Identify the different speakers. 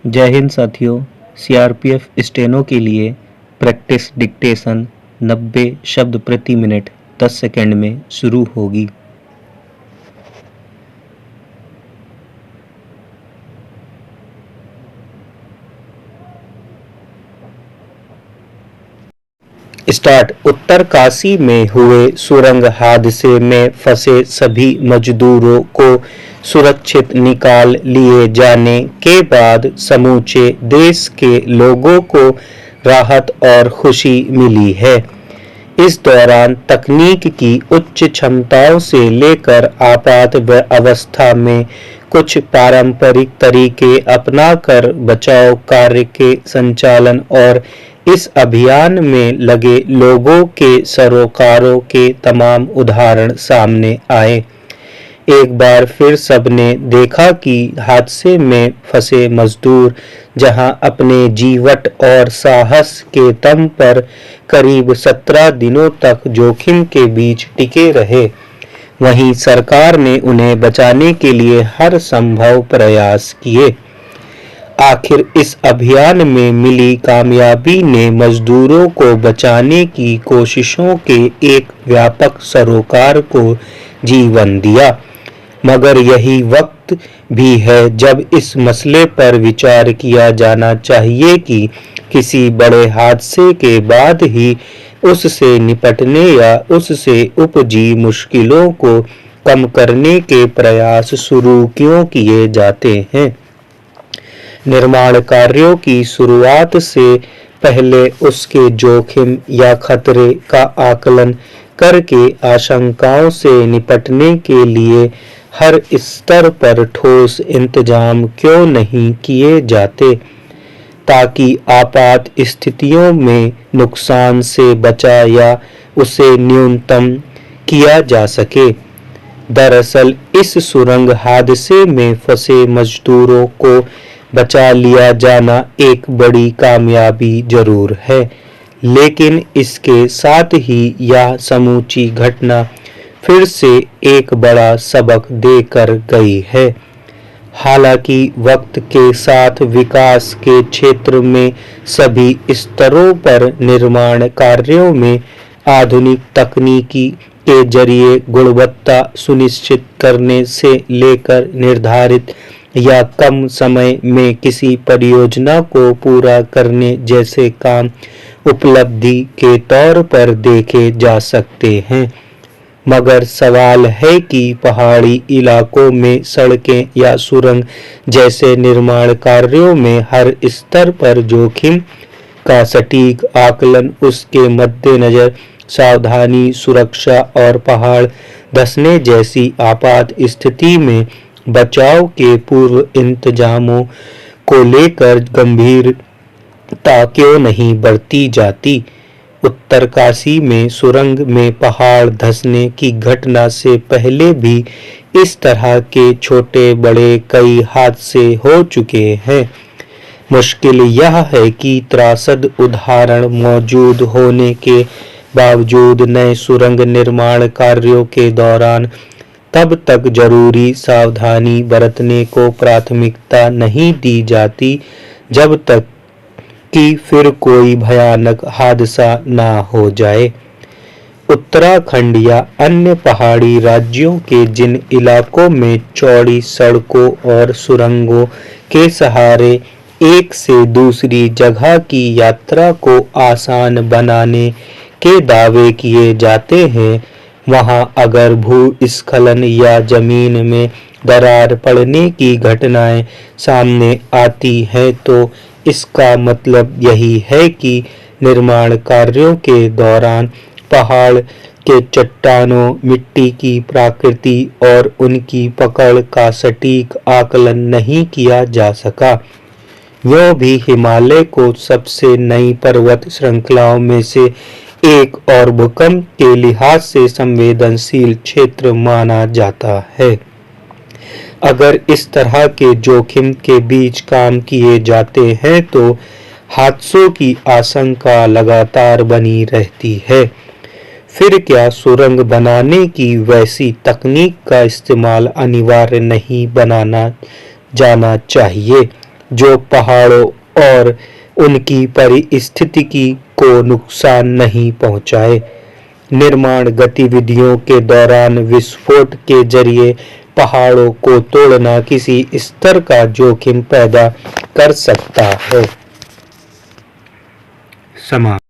Speaker 1: जय हिंद साथियों। CRPF steno के लिए प्रैक्टिस डिक्टेशन 90 शब्द प्रति मिनट 10 सेकंड में शुरू होगी। स्टार्ट। उत्तरकाशी में हुए सुरंग हादसे में फंसे सभी मजदूरों को सुरक्षित निकाल लिए जाने के बाद समूचे देश के लोगों को राहत और खुशी मिली है। इस दौरान तकनीक की उच्च क्षमताओं से लेकर आपात अवस्था में कुछ पारंपरिक तरीके अपनाकर बचाव कार्य के संचालन और इस अभियान में लगे लोगों के सरोकारों के तमाम उदाहरण सामने आए। एक बार फिर सबने देखा कि हादसे में फंसे मजदूर जहां अपने जीवट और साहस के दम पर करीब 17 दिनों तक जोखिम के बीच टिके रहे, वहीं सरकार ने उन्हें बचाने के लिए हर संभव प्रयास किए। आखिर इस अभियान में मिली कामयाबी ने मजदूरों को बचाने की कोशिशों के एक व्यापक सरोकार को जीवन दिया। मगर यही वक्त भी है जब इस मसले पर विचार किया जाना चाहिए कि किसी बड़े हादसे के बाद ही उससे निपटने या उससे उपजी मुश्किलों को कम करने के प्रयास शुरू क्यों किए जाते हैं। निर्माण कार्यों की शुरुआत से पहले उसके जोखिम या खतरे का आकलन करके आशंकाओं से निपटने के लिए हर स्तर पर ठोस इंतजाम क्यों नहीं किए जाते, ताकि आपात स्थितियों में नुकसान से बचा या उसे न्यूनतम किया जा सके। दरअसल इस सुरंग हादसे में फंसे मजदूरों को बचा लिया जाना एक बड़ी कामयाबी जरूर है, लेकिन इसके साथ ही यह समूची घटना फिर से एक बड़ा सबक देकर गई है। हालांकि वक्त के साथ विकास के क्षेत्र में सभी स्तरों पर निर्माण कार्यों में आधुनिक तकनीकी के जरिए गुणवत्ता सुनिश्चित करने से लेकर निर्धारित या कम समय में किसी परियोजना को पूरा करने जैसे काम उपलब्धि के तौर पर देखे जा सकते हैं, मगर सवाल है कि पहाड़ी इलाकों में सड़कें या सुरंग जैसे निर्माण कार्यों में हर स्तर पर जोखिम का सटीक आकलन, उसके मद्देनजर सावधानी, सुरक्षा और पहाड़ धंसने जैसी आपात स्थिति में बचाव के पूर्व इंतजामों को लेकर गंभीरता क्यों नहीं बरती जाती। उत्तरकाशी में सुरंग में पहाड़ धंसने की घटना से पहले भी इस तरह के छोटे बड़े कई हादसे हो चुके हैं। मुश्किल यह है कि त्रासद उदाहरण मौजूद होने के बावजूद नए सुरंग निर्माण कार्यों के दौरान तब तक जरूरी सावधानी बरतने को प्राथमिकता नहीं दी जाती जब तक कि फिर कोई भयानक हादसा ना हो जाए। उत्तराखंड या अन्य पहाड़ी राज्यों के जिन इलाकों में चौड़ी सड़कों और सुरंगों के सहारे एक से दूसरी जगह की यात्रा को आसान बनाने के दावे किए जाते हैं, वहां अगर भूस्खलन या जमीन में दरार पड़ने की घटनाएं सामने आती हैं तो इसका मतलब यही है कि निर्माण कार्यों के दौरान पहाड़ के चट्टानों, मिट्टी की प्रकृति और उनकी पकड़ का सटीक आकलन नहीं किया जा सका। यूं भी हिमालय को सबसे नई पर्वत श्रृंखलाओं में से एक और भूकंप के लिहाज से संवेदनशील क्षेत्र माना जाता है। अगर इस तरह के जोखिम के बीच काम किए जाते हैं तो हादसों की आशंका लगातार बनी रहती है। फिर क्या सुरंग बनाने की वैसी तकनीक का इस्तेमाल अनिवार्य नहीं बनाना जाना चाहिए? जो पहाड़ों और उनकी परिस्थितिकी को नुकसान नहीं पहुंचाए। निर्माण गतिविधियों के दौरान विस्फोट के जरिए पहाड़ों को तोड़ना किसी स्तर का जोखिम पैदा कर सकता है। समाप्त।